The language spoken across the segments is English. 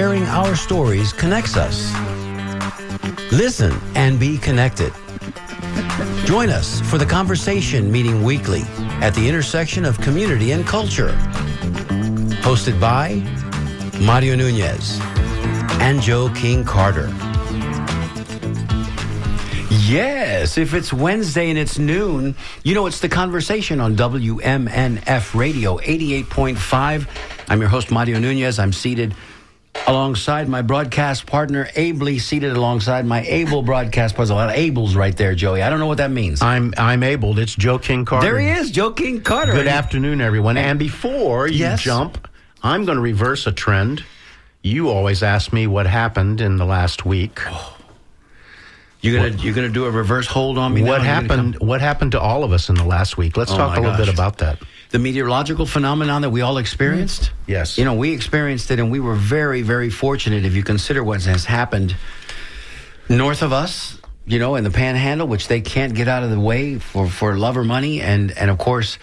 sharing our stories connects us. Listen and be connected. Join us for the conversation meeting weekly at the intersection of community and culture. Hosted by Mario Nunez and Joe King Carter. Yes, if it's Wednesday and it's noon, you know it's The Conversation on WMNF Radio 88.5. I'm your host, Mario Nunez. I'm seated alongside my broadcast partner, ably seated alongside my able broadcast partner. There's a lot of ables right there, Joey. I don't know what that means. I'm abled. It's Joe King Carter. There he is, Joe King Carter. Good afternoon, everyone. And before you jump, I'm going to reverse a trend. You always ask me what happened in the last week. You're gonna do a reverse hold on me? What happened? What happened to all of us in the last week? Let's talk a little bit about that. The meteorological phenomenon that we all experienced? Yes. You know, we experienced it, and we were very, very fortunate if you consider what has happened north of us, you know, in the Panhandle, which they can't get out of the way for love or money, and of course,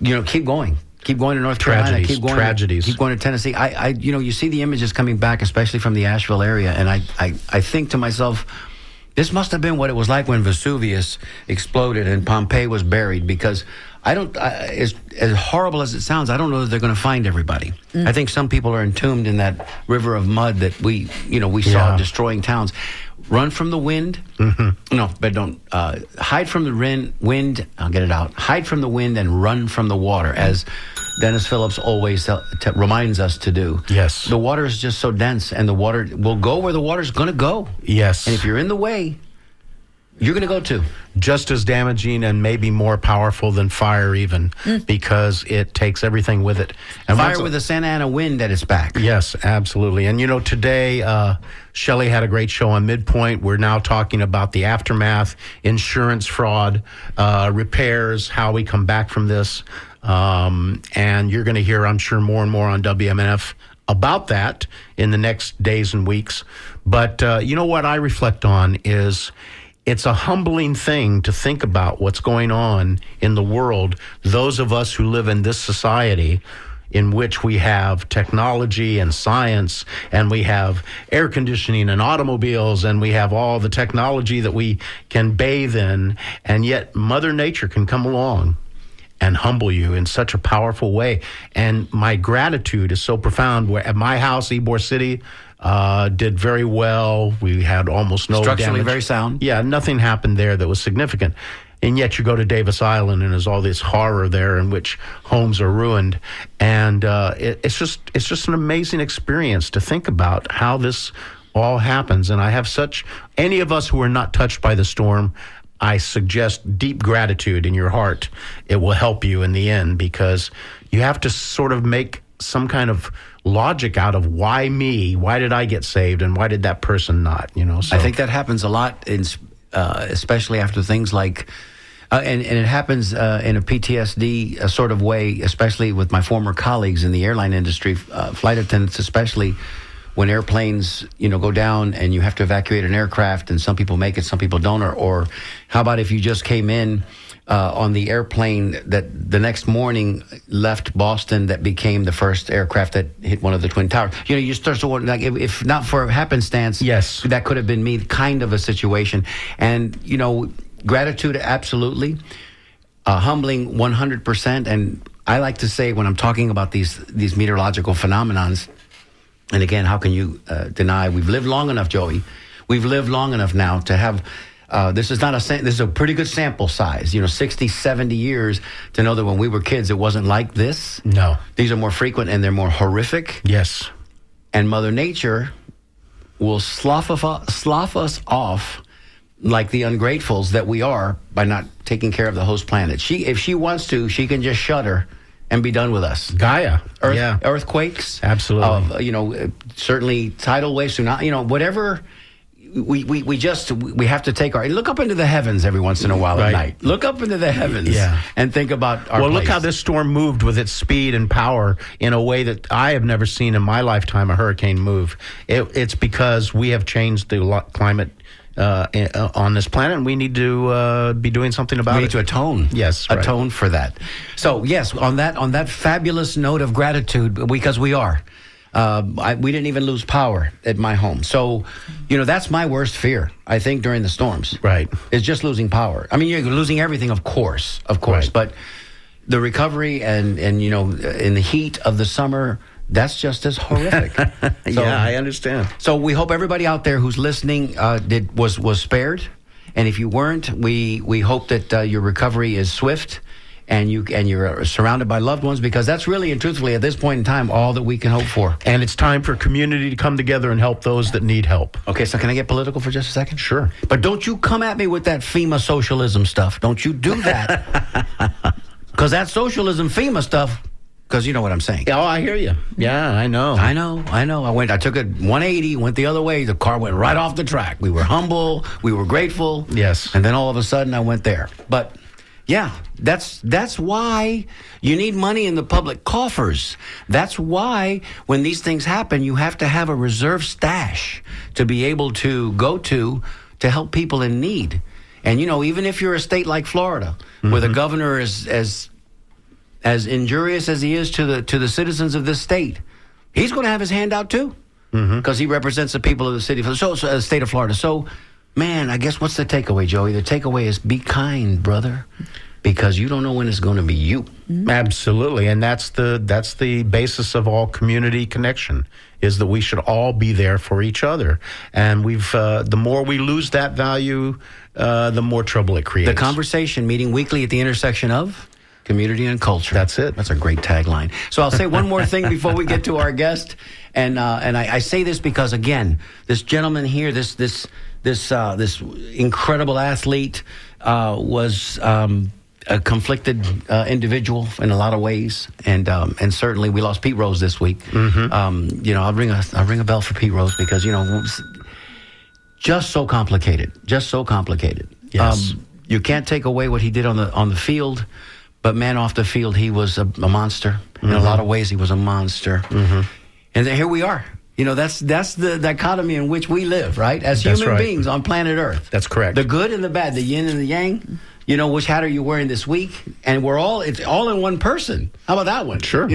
you know, keep going. Keep going to North Carolina. Keep going. Tragedies. Keep going to Tennessee. You know, you see the images coming back, especially from the Asheville area, and I think to myself, this must have been what it was like when Vesuvius exploded and Pompeii was buried, because as horrible as it sounds, I don't know that they're going to find everybody. I think some people are entombed in that river of mud that we saw destroying towns. Run from the wind. Mm-hmm. No, but don't. Hide from the wind. I'll get it out. Hide from the wind and run from the water, as Dennis Phillips always reminds us to do. Yes. The water is just so dense, and the water will go where the water's going to go. Yes. And if you're in the way, you're going to go too. Just as damaging and maybe more powerful than fire even, because it takes everything with it. And fire with the Santa Ana wind at its back. Yes, absolutely. And, you know, today, Shelley had a great show on Midpoint. We're now talking about the aftermath, insurance fraud, repairs, how we come back from this. And you're going to hear, I'm sure, more and more on WMNF about that in the next days and weeks. But you know what I reflect on is it's a humbling thing to think about what's going on in the world. Those of us who live in this society in which we have technology and science, and we have air conditioning and automobiles, and we have all the technology that we can bathe in, and yet Mother Nature can come along and humble you in such a powerful way. And my gratitude is so profound. Where at my house, Ybor City, did very well. We had almost no structurally damage. Very sound. Yeah, nothing happened there that was significant. And yet you go to Davis Island and there's all this horror there in which homes are ruined. And it's just an amazing experience to think about how this all happens. And I have any of us who are not touched by the storm, I suggest deep gratitude in your heart. It will help you in the end, because you have to sort of make some kind of logic out of why me? Why did I get saved, and why did that person not? You know, so I think that happens a lot, especially after things like, and it happens in a PTSD sort of way, especially with my former colleagues in the airline industry, flight attendants especially. When airplanes, go down and you have to evacuate an aircraft, and some people make it, some people don't, or how about if you just came in on the airplane that the next morning left Boston, that became the first aircraft that hit one of the Twin Towers. You start to wonder, like, if not for happenstance, yes, that could have been me, kind of a situation. And gratitude, absolutely, humbling, 100%. And I like to say, when I'm talking about these meteorological phenomenons. And again, how can you deny? We've lived long enough, Joey. We've lived long enough now to have, this is a pretty good sample size, 60, 70 years to know that when we were kids, it wasn't like this. No. These are more frequent and they're more horrific. Yes. And Mother Nature will slough us off like the ungratefuls that we are by not taking care of the host planet. If she wants to, she can just shudder and be done with us. Gaia. Earthquakes. Absolutely. Certainly tidal waves, whatever. We have to take look up into the heavens every once in a while at night. Look up into the heavens and think about our place. Look how this storm moved with its speed and power in a way that I have never seen in my lifetime a hurricane move. It's because we have changed the climate on this planet, and we need to be doing something about it. We need to atone. Yes, atone for that. So yes, on that fabulous note of gratitude, because we are. We didn't even lose power at my home. So, that's my worst fear, I think, during the storms. Right. Is just losing power. I mean, you're losing everything, of course. Right. But the recovery and in the heat of the summer, that's just as horrific. Yeah, I understand. So we hope everybody out there who's listening was spared. And if you weren't, we hope that your recovery is swift. And you're surrounded by loved ones, because that's really and truthfully at this point in time all that we can hope for. And it's time for community to come together and help those that need help. Okay, so can I get political for just a second? Sure. But don't you come at me with that FEMA socialism stuff. Don't you do that. Because that socialism FEMA stuff, because you know what I'm saying. Oh, I hear you. Yeah, I know. I know. I took it 180, went the other way. The car went right off the track. We were humble. We were grateful. Yes. And then all of a sudden I went there. But yeah, that's why you need money in the public coffers. That's why when these things happen, you have to have a reserve stash to be able to go to help people in need. And, even if you're a state like Florida, where the governor is as injurious as he is to the citizens of this state, he's going to have his hand out too, because he represents the people of the state of Florida. So, man, I guess what's the takeaway, Joey? The takeaway is be kind, brother, because you don't know when it's going to be you. Absolutely, and that's the basis of all community connection, is that we should all be there for each other. And the more we lose that value, the more trouble it creates. The conversation, meeting weekly at the intersection of community and culture. That's it. That's a great tagline. So I'll say one more thing before we get to our guest, and I say this because, again, this gentleman here, this incredible athlete, was a conflicted individual in a lot of ways, and certainly we lost Pete Rose this week. I'll ring a bell for Pete Rose, because just so complicated. Yes. You can't take away what he did on the field, but man, off the field he was a monster. In a lot of ways, he was a monster. And then here we are. That's the dichotomy in which we live, right? As human beings on planet Earth. That's correct. The good and the bad, the yin and the yang. Which hat are you wearing this week? And it's all in one person. How about that one? Sure.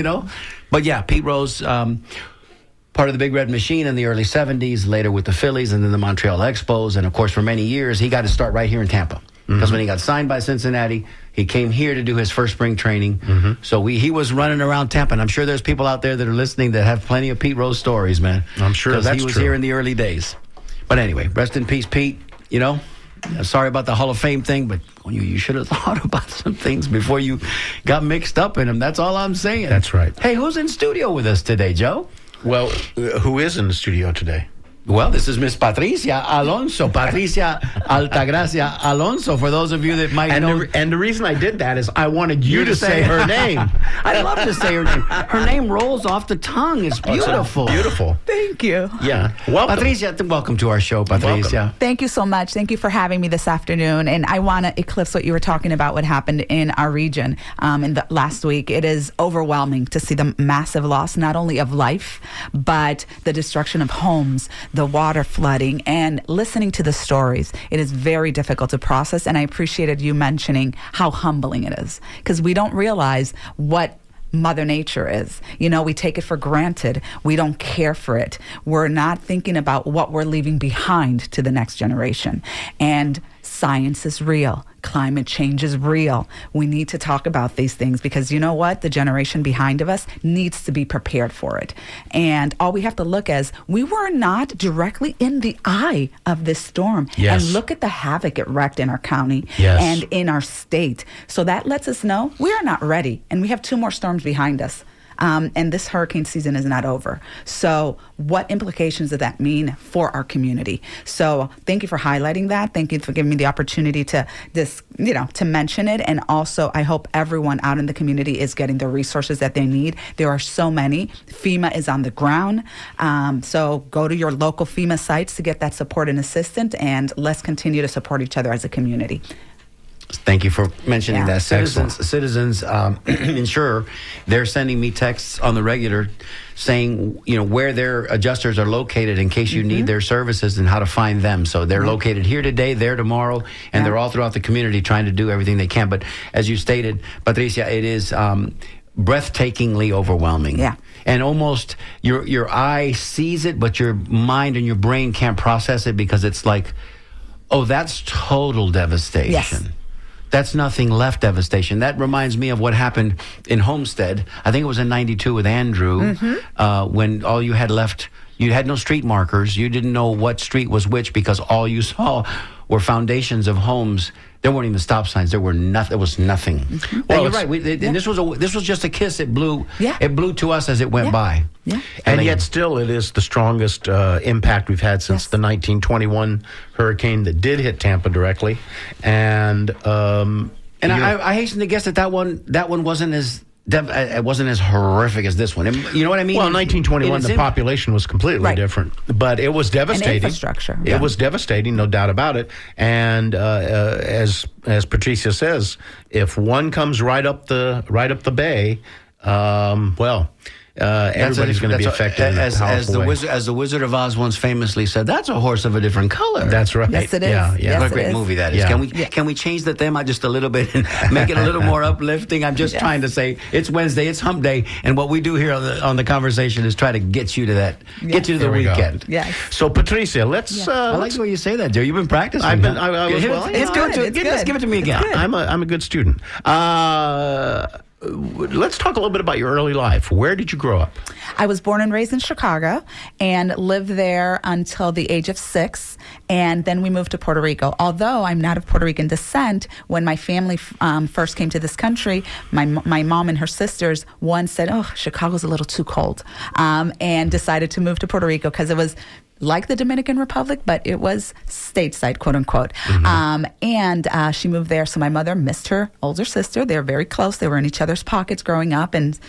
But yeah, Pete Rose, part of the Big Red Machine in the early 70s, later with the Phillies and then the Montreal Expos. And of course, for many years, he got to start right here in Tampa. Because when he got signed by Cincinnati, he came here to do his first spring training. So he was running around Tampa. And I'm sure there's people out there that are listening that have plenty of Pete Rose stories, man. I'm sure that's true. Because he was here in the early days. But anyway, rest in peace, Pete. Sorry about the Hall of Fame thing, but you should have thought about some things before you got mixed up in them. That's all I'm saying. That's right. Hey, who's in studio with us today, Joe? Well, who is in the studio today? Well, this is Miss Patricia Alonso, Patricia Altagracia Alonso, for those of you that might know. And the reason I did that is I wanted you to say her name. I'd love to say her name. Her name rolls off the tongue. It's beautiful. Beautiful. Thank you. Yeah. Welcome. Patricia, welcome to our show, Patricia. Welcome. Thank you so much. Thank you for having me this afternoon. And I want to eclipse what you were talking about, what happened in our region in the last week. It is overwhelming to see the massive loss, not only of life, but the destruction of homes, the water flooding, and listening to the stories. It is very difficult to process, and I appreciated you mentioning how humbling it is, because we don't realize what Mother Nature is. We take it for granted. We don't care for it. We're not thinking about what we're leaving behind to the next generation. And science is real. Climate change is real. We need to talk about these things, because you know what? The generation behind of us needs to be prepared for it. And all we have to look as we were not directly in the eye of this storm. Yes. And look at the havoc it wreaked in our county Yes. and in our state. So that lets us know we are not ready. And we have 2 more storms behind us. And this hurricane season is not over. So what implications does that mean for our community? So thank you for highlighting that. Thank you for giving me the opportunity to to mention it. And also, I hope everyone out in the community is getting the resources that they need. There are so many. FEMA is on the ground. So go to your local FEMA sites to get that support and assistance. And let's continue to support each other as a community. Thank you for mentioning Yeah. that. Citizens ensure they're sending me texts on the regular saying, where their adjusters are located in case you need their services and how to find them. So they're located here today, there tomorrow, and they're all throughout the community trying to do everything they can. But as you stated, Patricia, it is breathtakingly overwhelming. Yeah. And almost your eye sees it, but your mind and your brain can't process it because it's like, oh, that's total devastation. Yes. That's nothing left devastation. That reminds me of what happened in Homestead. I think it was in 92 with Andrew, when all you had left, you had no street markers. You didn't know what street was which because all you saw were foundations of homes. There weren't even stop signs. There were nothing. There was nothing. Well, you're right. And this was just a kiss. It blew. Yeah. It blew to us as it went by. Yeah. And yet still it is the strongest impact we've had since the 1921 hurricane that did hit Tampa directly. And I hasten to guess that one wasn't as it wasn't as horrific as this one. You know what I mean? Well, 1921, the population was completely different, but it was devastating. And infrastructure. It was devastating, no doubt about it. And as Patricia says, if one comes right up the bay, everybody's going to be affected in a powerful way. As the Wizard of Oz once famously said, that's a horse of a different color. That's right. Yes, it is. Yeah, Yes, what a great it is. movie that is. Yeah. Can we change the theme just a little bit and make it a little more uplifting? I'm just trying to say it's Wednesday, it's Hump Day, and what we do here on the conversation is try to get you to that, get you to the weekend. Yes. So Patricia, let's. I like the way you say that, Joe. You've been practicing. I've been. huh? I was. Well, It's good. It's Give it to me again. I'm a good student. Let's talk a little bit about your early life. Where did you grow up? I was born and raised in Chicago and lived there until the age of 6. And then we moved to Puerto Rico. Although I'm not of Puerto Rican descent, when my family first came to this country, my mom and her sisters, one said, oh, Chicago's a little too cold, and decided to move to Puerto Rico because it was like the Dominican Republic, but it was stateside, quote unquote. And she moved there. So my mother missed her older sister. They were very close. They were in each other's pockets growing up and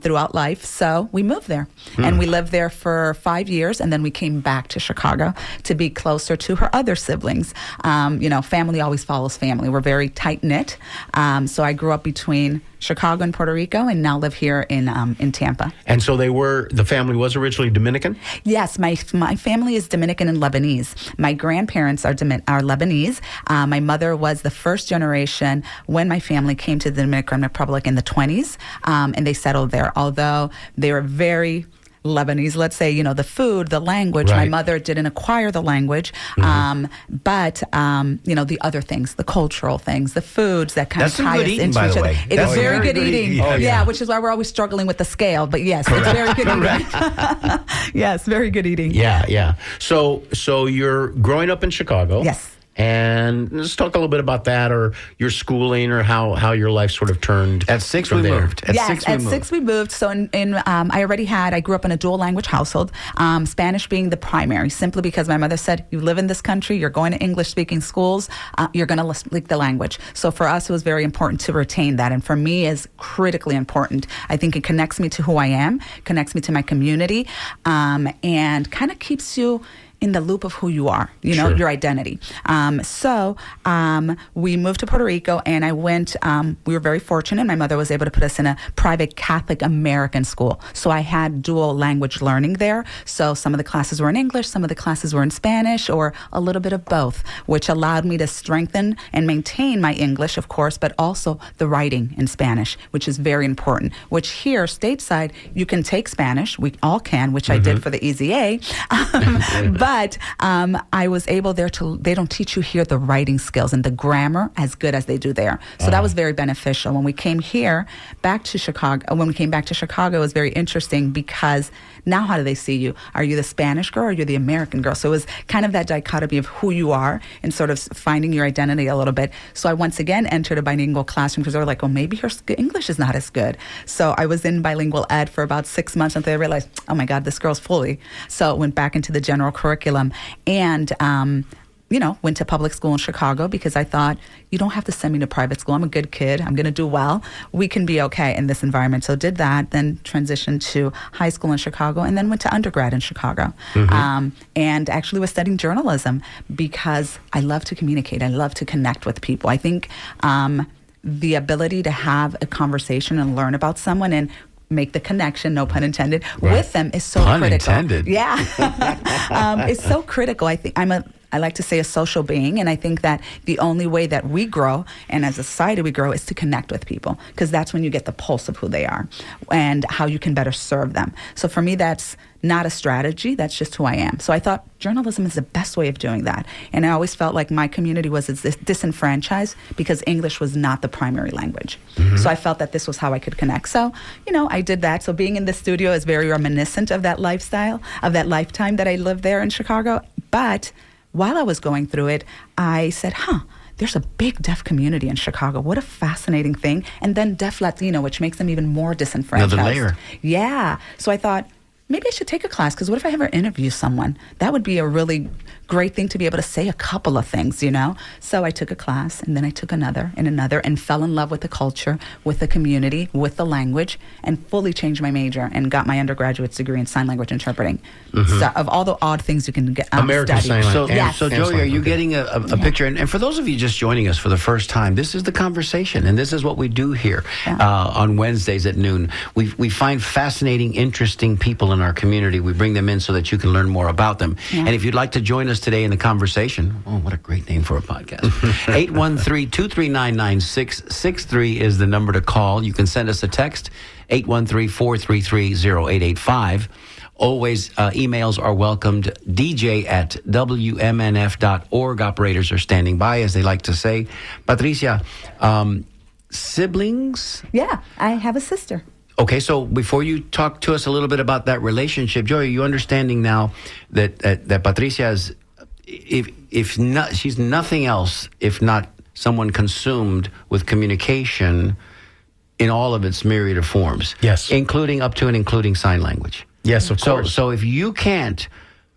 throughout life. So we moved there and we lived there for 5 years. And then we came back to Chicago to be closer to her other siblings. Family always follows family. We're very tight knit. So I grew up between Chicago and Puerto Rico, and now live here in Tampa. And so the family was originally Dominican? Yes, my family is Dominican and Lebanese. My grandparents are Lebanese. My mother was the first generation when my family came to the Dominican Republic in the 20s, and they settled there. Although they were very Lebanese, let's say, the food, the language. Right. My mother didn't acquire the language, but the other things, the cultural things, the foods that kind That's of tie some us good eating, into by each the other. way. It That's is very very good good eating. eating. Oh, yeah, which is why we're always struggling with the scale. But yes, it's very good eating. Yes, very good eating. Yeah. So you're growing up in Chicago. Yes. And let's talk a little bit about that, or your schooling, or how your life sort of turned. At 6 from we there. moved. At 6 we moved. So I grew up in a dual language household, Spanish being the primary, simply because my mother said, you live in this country, you're going to English speaking schools, you're going to speak the language. So for us, it was very important to retain that. And for me, is critically important. I think it connects me to who I am, connects me to my community, and kind of keeps you in the loop of who you are, Sure. your identity. So we moved to Puerto Rico, and I went, we were very fortunate. My mother was able to put us in a private Catholic American school. So I had dual language learning there. So some of the classes were in English, some of the classes were in Spanish, or a little bit of both, which allowed me to strengthen and maintain my English, of course, but also the writing in Spanish, which is very important, which here, stateside, you can take Spanish. We all can, which I did for the Easy A. But I was able there they don't teach you here the writing skills and the grammar as good as they do there. So that was very beneficial. When we came back to Chicago, it was very interesting because now how do they see you? Are you the Spanish girl or are you the American girl? So it was kind of that dichotomy of who you are and sort of finding your identity a little bit. So I once again entered a bilingual classroom because they were like, well, maybe her English is not as good. So I was in bilingual ed for about 6 months until I realized, oh my God, this girl's fully. So went back into the general curriculum and went to public school in Chicago because I thought, you don't have to send me to private school. I'm a good kid. I'm going to do well. We can be okay in this environment. So did that, then transitioned to high school in Chicago, and then went to undergrad in Chicago. And actually was studying journalism because I love to communicate. I love to connect with people. I think the ability to have a conversation and learn about someone and make the connection, no pun intended, with them is so Pun critical. intended. Yeah. It's so critical. I think I like to say a social being, and I think that the only way that we grow, and as a society we grow, is to connect with people, because that's when you get the pulse of who they are and how you can better serve them. So for me, that's not a strategy, that's just who I am. So I thought journalism is the best way of doing that. And I always felt like my community was disenfranchised because English was not the primary language. So I felt that this was how I could connect. So, I did that. So being in the studio is very reminiscent of that lifestyle, of that lifetime that I lived there in Chicago. But while I was going through it, I said, there's a big deaf community in Chicago. What a fascinating thing. And then deaf Latino, which makes them even more disenfranchised. Another layer. Yeah. So I thought, maybe I should take a class, because what if I ever interview someone? That would be a really great thing to be able to say a couple of things, So I took a class, and then I took another, and fell in love with the culture, with the community, with the language, and fully changed my major and got my undergraduate degree in sign language interpreting. So of all the odd things you can get American study. Sign Language. So Joey, are you getting a picture? And for those of you just joining us for the first time, this is the conversation, and this is what we do here on Wednesdays at noon. We find fascinating, interesting people in our community. We bring them in so that you can learn more about them. And if you'd like to join us today in the conversation, what a great name for a podcast. 813-239-9663 is the number to call. You can send us a text, 813-433-0885. Always, emails are welcomed. DJ@WMNF.org. Operators are standing by, as they like to say. Patricia, siblings? Yeah, I have a sister. Okay, so before you talk to us a little bit about that relationship, Joy, are you understanding now that Patricia is, if not, she's nothing else if not someone consumed with communication in all of its myriad of forms? Yes. Including up to and including sign language. Yes, of course. So if you can't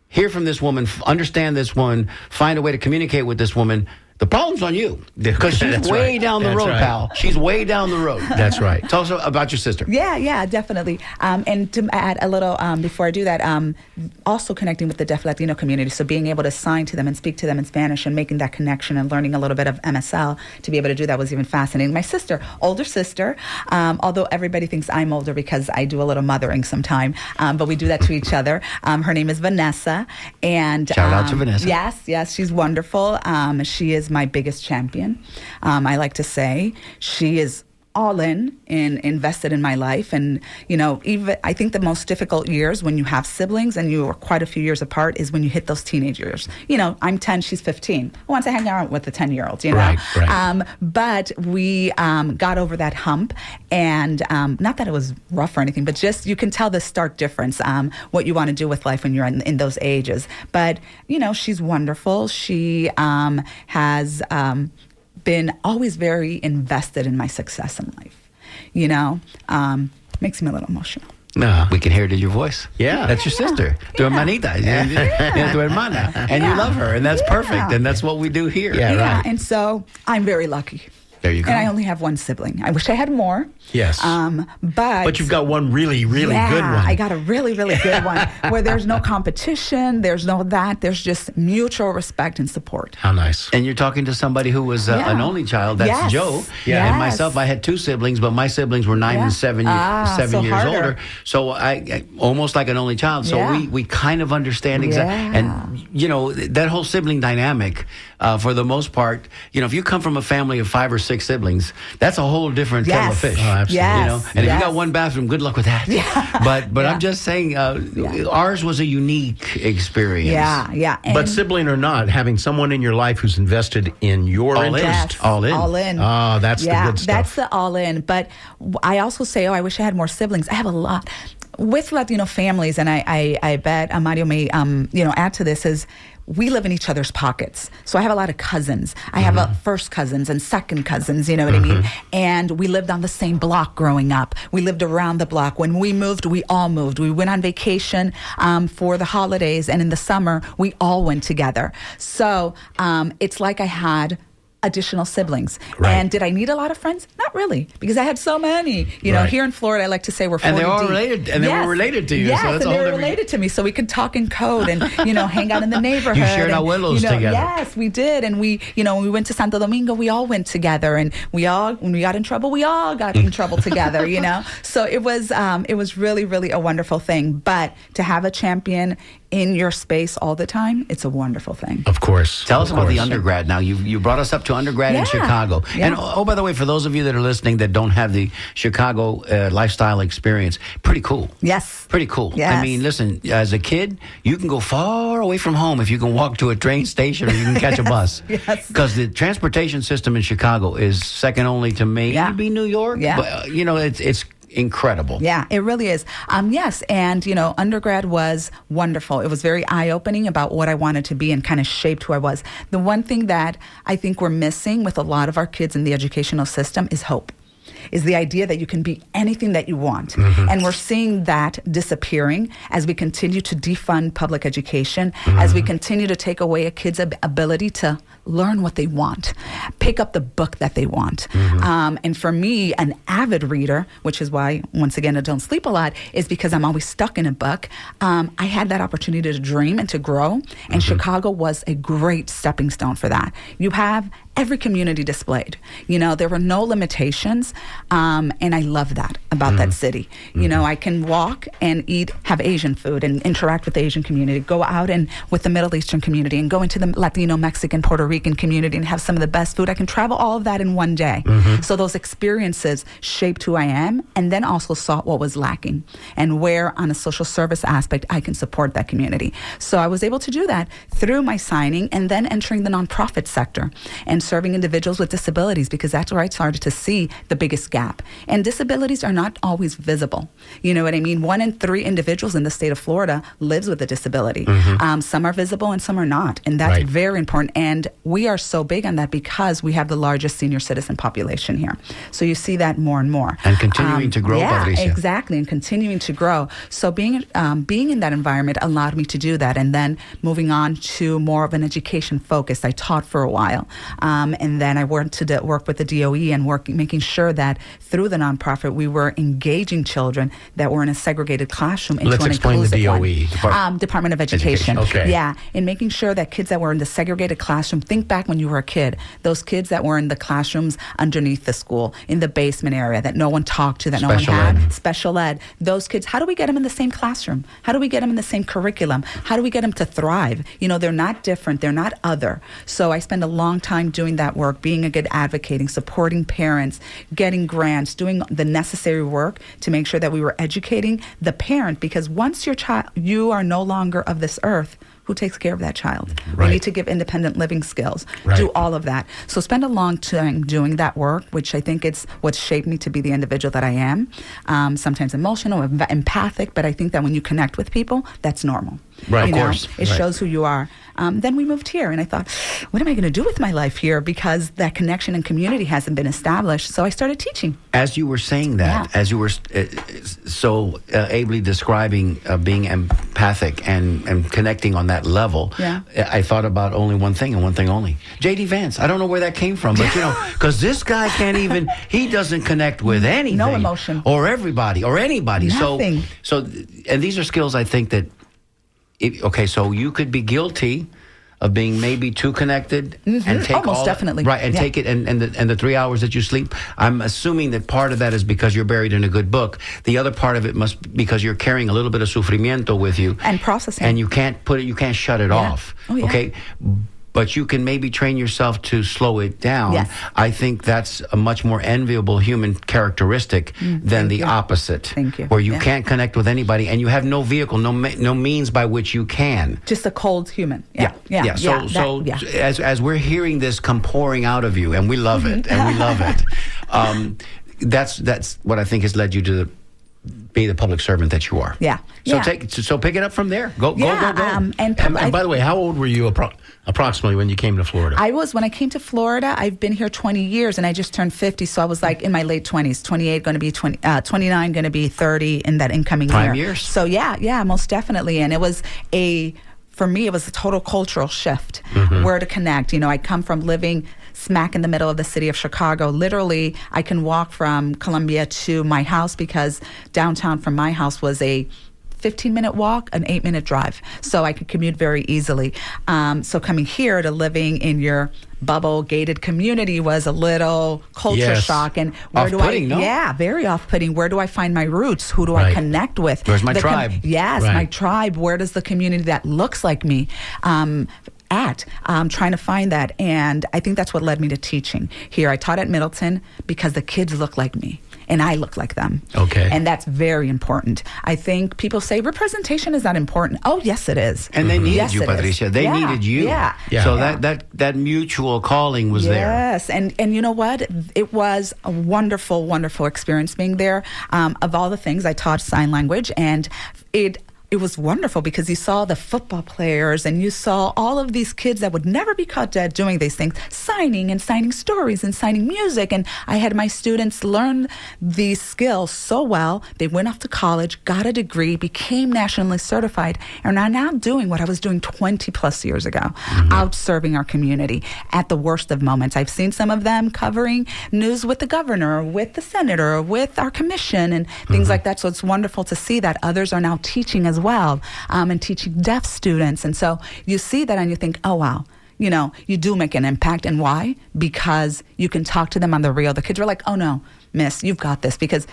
hear from this woman, understand this woman, find a way to communicate with this woman, the problem's on you, because she's That's way right. down the That's road, right. pal. She's way down the road. That's right. Tell us about your sister. Yeah, definitely. And to add a little, before I do that, also connecting with the deaf Latino community. So being able to sign to them and speak to them in Spanish and making that connection and learning a little bit of MSL to be able to do that was even fascinating. My sister, older sister, although everybody thinks I'm older because I do a little mothering sometime, but we do that to each other. Her name is Vanessa. And Shout out to Vanessa. Yes, she's wonderful. She is my biggest champion. I like to say she is all in and invested in my life. And, even I think the most difficult years when you have siblings and you are quite a few years apart is when you hit those teenage years. I'm 10, she's 15. Who wants to hang out with the 10-year-olds, Right. But we got over that hump. And not that it was rough or anything, but just you can tell the stark difference, what you want to do with life when you're in those ages. But, she's wonderful. She has been always very invested in my success in life. Makes me a little emotional. No, we can hear it in your voice. Yeah. That's your sister. Tu hermanita. Tu hermana. And you love her, and that's perfect. And that's what we do here. Yeah. Right. And so I'm very lucky. There you go. And I only have one sibling. I wish I had more. Yes. But you've got one really, really good one. I got a really, really good one where there's no competition. There's no that. There's just mutual respect and support. How nice. And you're talking to somebody who was an only child. That's Yes. Joe. Yeah. And myself, I had two siblings, but my siblings were 9 and 7 years so years harder. older. So I almost like an only child. So we kind of understand exactly. Yeah. And, that whole sibling dynamic, for the most part, if you come from a family of 5 or 6 siblings, that's a whole different kettle of fish. Oh, absolutely. Yes. And if you got one bathroom, good luck with that. But I'm just saying, ours was a unique experience. Yeah. And But sibling or not, having someone in your life who's invested in your All in. interest. All in. All in. Oh, that's the good stuff. That's the all in. But I also say, I wish I had more siblings. I have a lot. With Latino families, and I bet Mario may add to this, is we live in each other's pockets. So I have a lot of cousins. I have first cousins and second cousins, you know what I mean? And we lived on the same block growing up. We lived around the block. When we moved, we all moved. We went on vacation for the holidays, and in the summer, we all went together. So it's like I had additional siblings. Right. And did I need a lot of friends? Not really, because I had so many. You know, Right. here in Florida, I like to say we're 40 And they're all deep. related, and they were related to you, so Yes, that's a and whole they were different- related to me, so we could talk in code and, you know, hang out in the neighborhood. You shared and, abuelos together. Yes, we did. And we, you know, when we went to Santo Domingo, we all went together, and when we got in trouble, we all got in trouble together, you know? So it was really, really a wonderful thing. But to have a champion in your space all the time, it's a wonderful thing. Of course. Tell us of about the course. undergrad. Now, you brought us up to undergrad in Yeah. Chicago. Yeah. And, oh, by the way, for those of you that are listening that don't have the Chicago lifestyle experience, pretty cool. Yes. Pretty cool. Yes. I mean, listen, as a kid, you can go far away from home if you can walk to a train station or you can catch a bus. Yes. Because the transportation system in Chicago is second only to maybe Yeah. New York. Yeah. But, you know, it's incredible. Yeah, it really is. Yes, and you know, undergrad was wonderful. It was very eye-opening about what I wanted to be and kind of shaped who I was. The one thing that I think we're missing with a lot of our kids in the educational system is hope. Is the idea that you can be anything that you want. And we're seeing that disappearing as we continue to defund public education, as we continue to take away a kid's ability to learn what they want, pick up the book that they want. And for me, an avid reader, which is why, once again, I don't sleep a lot, is because I'm always stuck in a book. I had that opportunity to dream and to grow, and Chicago was a great stepping stone for that. You have every community displayed. You know, there were no limitations, and I love that about that city. You know, I can walk and have Asian food and interact with the Asian community, go out and with the Middle Eastern community and go into the Latino, Mexican, Puerto Rican community and have some of the best food. I can travel all of that in one day. So those experiences shaped who I am, and then also saw what was lacking and where on a social service aspect I can support that community. So I was able to do that through my signing and then entering the nonprofit sector and serving individuals with disabilities, because that's where I started to see the biggest gap. And disabilities are not always visible. You know what I mean? 1 in 3 individuals in the state of Florida lives with a disability. Some are visible and some are not. And that's Right. very important. And we are so big on that because we have the largest senior citizen population here. So you see that more and more. And continuing to grow, yeah, Patricia. exactly. And continuing to grow. So being in that environment allowed me to do that. And then moving on to more of an education focus. I taught for a while. And then I went to work with the DOE and making sure that through the nonprofit, we were engaging children that were in a segregated classroom into Let's an explain the inclusive DOE. one. Department of Education. Okay. Yeah, in making sure that kids that were in the segregated classroom, think back when you were a kid, those kids that were in the classrooms underneath the school, in the basement area that no one talked to, that no one Special had, ed. special ed, those kids, how do we get them in the same classroom? How do we get them in the same curriculum? How do we get them to thrive? You know, they're not different, they're not other. So I spent a long time doing that work, being a good advocating, supporting parents, getting grants, doing the necessary work to make sure that we were educating the parent, because once you are no longer of this earth, who takes care of that child? Right. We need to give independent living skills, Right. do all of that. So spend a long time doing that work, which I think it's what shaped me to be the individual that I am. Sometimes emotional, empathic, but I think that when you connect with people, that's normal. Right, You of know, course. It Right. shows who you are. Then we moved here, and I thought, what am I going to do with my life here? Because that connection and community hasn't been established. So I started teaching. As you were saying that, Yeah. as you were so ably describing being empathic and connecting on that level, Yeah. I thought about only one thing and one thing only. J.D. Vance. I don't know where that came from, but, you know, because this guy can't even, he doesn't connect with anything. No emotion. Or everybody or anybody. Nothing. So, and these are skills I think that, okay, so you could be guilty of being maybe too connected and take Almost all definitely. right and Yeah. take it and the 3 hours that you sleep. I'm assuming that part of that is because you're buried in a good book. The other part of it must be because you're carrying a little bit of sufrimiento with you And processing. and you can't shut it off. Oh, yeah. Okay. But you can maybe train yourself to slow it down. Yes. I think that's a much more enviable human characteristic than the you. opposite. Thank you. Where you Yeah. can't connect with anybody and you have no vehicle, no means by which you can. Just a cold human. Yeah. As we're hearing this come pouring out of you, and we love it, and we love it. That's what I think has led you to be the public servant that you are. Yeah. So Yeah. pick it up from there. Go. And And by the way, how old were you approximately when you came to Florida? when I came to Florida, I've been here 20 years and I just turned 50. So I was like in my late 20s, 28 going to be 29 going to be 30 in that incoming Prime year. years. So yeah, most definitely. And it was for me, it was a total cultural shift. Where to connect. You know, I come from living smack in the middle of the city of Chicago. Literally, I can walk from Columbia to my house because downtown from my house was a 15-minute walk, an 8-minute drive. So I could commute very easily. So coming here to living in your bubble gated community was a little culture shock. And where do I? No? Yeah, very off-putting. Where do I find my roots? Who do I connect with? Where's my tribe? My tribe. Where does the community that looks like me at? Trying to find that. And I think that's what led me to teaching. Here, I taught at Middleton because the kids look like me. And I look like them. Okay. And that's very important. I think people say representation is not important. Oh, yes, it is. And they needed you, Patricia. They needed you. Yeah. So that mutual calling was there. Yes. And you know what? It was a wonderful, wonderful experience being there. Of all the things, I taught sign language, and it was wonderful because you saw the football players and you saw all of these kids that would never be caught dead doing these things, signing stories and signing music. And I had my students learn these skills so well. They went off to college, got a degree, became nationally certified, and are now doing what I was doing 20 plus years ago, out serving our community at the worst of moments. I've seen some of them covering news with the governor, or with the senator, or with our commission and things like that. So it's wonderful to see that others are now teaching as well, and teaching deaf students. And so you see that and you think, oh, wow, you do make an impact. And why? Because you can talk to them on the real. The kids were like, oh, no, miss, you've got this, because,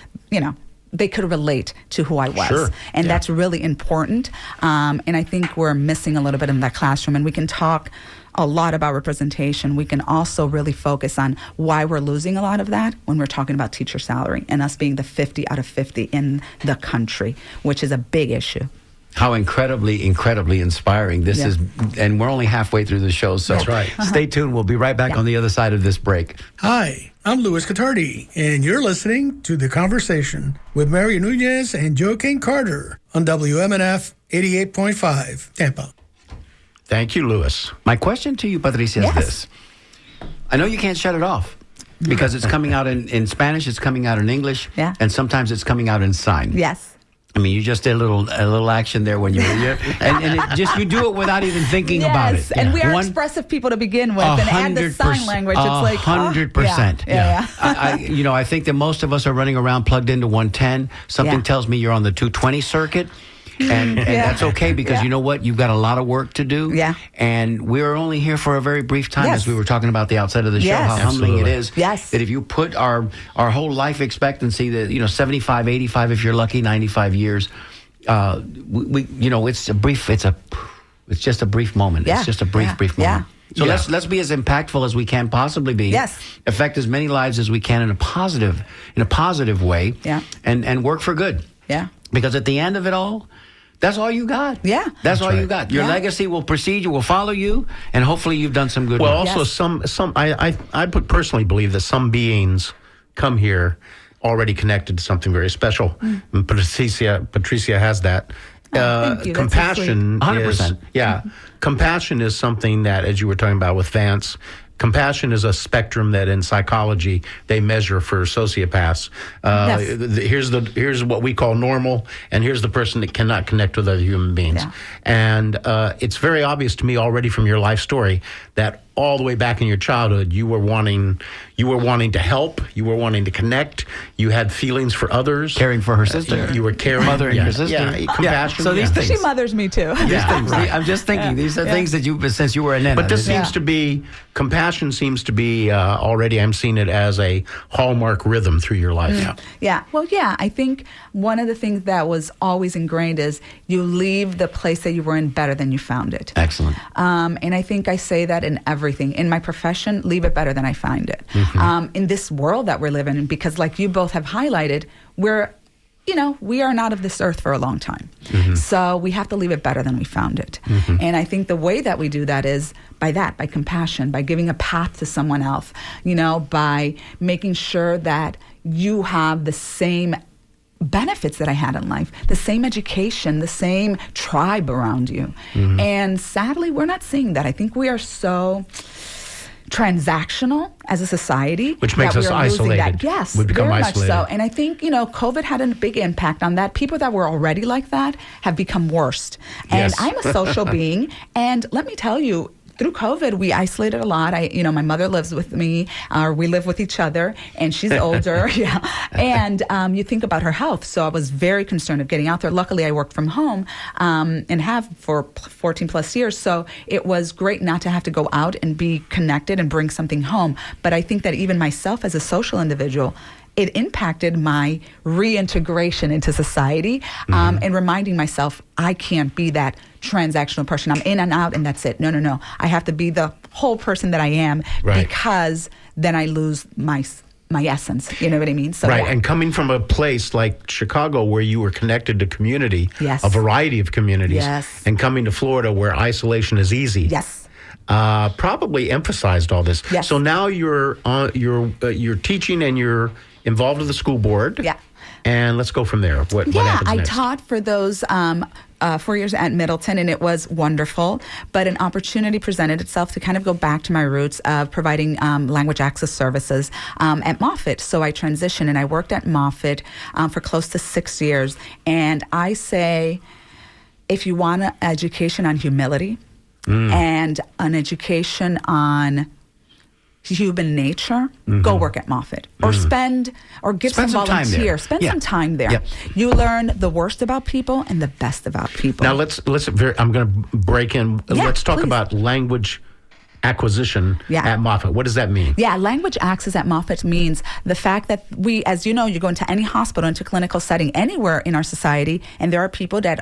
they could relate to who I was. Sure. And that's really important. And I think we're missing a little bit in that classroom. And we can talk a lot about representation. We can also really focus on why we're losing a lot of that when we're talking about teacher salary and us being the 50 out of 50 in the country, which is a big issue. How incredibly inspiring this is. And we're only halfway through the show, so That's right. Stay tuned. We'll be right back on the other side of this break. Hi, I'm Louis Catardi, and you're listening to The Conversation with Mario Nunez and Joaquin Carter on WMNF 88.5, Tampa. Thank you, Louis. My question to you, Patricia, is this. I know you can't shut it off because it's coming out in Spanish, it's coming out in English, and sometimes it's coming out in sign. Yes. I mean, you just did a little action there when you were here, and you do it without even thinking about it. And we are expressive people to begin with, and add the sign language. It's like 100%. Yeah. I think that most of us are running around plugged into 110. Something tells me you're on the 220 circuit. And that's okay because you know what? You've got a lot of work to do. Yeah. And we're only here for a very brief time, as we were talking about the outside of the show, how humbling it is. Yes. That if you put our whole life expectancy, that 75, 85, if you're lucky, 95 years, it's just a brief moment. Yeah. It's just a brief moment. Yeah. So let's be as impactful as we can possibly be. Yes. Affect as many lives as we can in a positive way. Yeah. And work for good. Yeah. Because at the end of it all, that's all you got. Yeah. That's all you got. Your legacy will precede you, will follow you, and hopefully you've done some good work. Also I personally believe that some beings come here already connected to something very special. And Patricia has that. Thank you. Compassion That's 100%. Compassion is something that, as you were talking about with Vance, compassion is a spectrum that in psychology they measure for sociopaths. Here's what we call normal, and here's the person that cannot connect with other human beings. Yeah. And it's very obvious to me already from your life story that all the way back in your childhood, you were wanting to help, you were wanting to connect, you had feelings for others, Caring for her sister. you were caring, Mothering your sister. compassion. So these things. She mothers me too. These things. I'm just thinking these are things that since you were a nana. But this seems to be, compassion seems to be already, I'm seeing it as a hallmark rhythm through your life. Yeah. Well, I think one of the things that was always ingrained is you leave the place that you were in better than you found it. Excellent. And I think I say that in everything. In my profession, leave it better than I find it. In this world that we're living in, because like you both have highlighted, we are not of this earth for a long time. So we have to leave it better than we found it. And I think the way that we do that is by compassion, by giving a path to someone else, by making sure that you have the same benefits that I had in life, the same education, the same tribe around you. And sadly, we're not seeing that. I think we are so transactional as a society, which makes us isolated. Yes, we become very isolated. much so. And I think COVID had a big impact on that. People that were already like that have become worse. And I'm a social being, and let me tell you, through COVID, we isolated a lot. My mother lives with me, or we live with each other, and she's older. Yeah. And you think about her health. So I was very concerned of getting out there. Luckily, I worked from home and have for 14 plus years. So it was great not to have to go out and be connected and bring something home. But I think that even myself as a social individual, it impacted my reintegration into society, and reminding myself I can't be that transactional person. I'm in and out and that's it. No. I have to be the whole person that I am, because then I lose my essence. You know what I mean? So, right. And coming from a place like Chicago where you were connected to community, yes, a variety of communities, yes, and coming to Florida where isolation is easy. Yes. Probably emphasized all this. Yes. So now you're teaching and you're involved with the school board. Yeah. And let's go from there. What happens I next? taught for those 4 years at Middleton, and it was wonderful. But an opportunity presented itself to kind of go back to my roots of providing language access services at Moffitt. So I transitioned, and I worked at Moffitt for close to 6 years. And I say, if you want an education on humility and an education on human nature, go work at Moffitt, or spend some volunteer, spend some time there. Yep. You learn the worst about people and the best about people. Now I'm going to break in. Yeah, let's talk please. about language acquisition at Moffitt. What does that mean? Yeah, language access at Moffitt means the fact that we, as you know, you go into any hospital, into clinical setting, anywhere in our society, and there are people that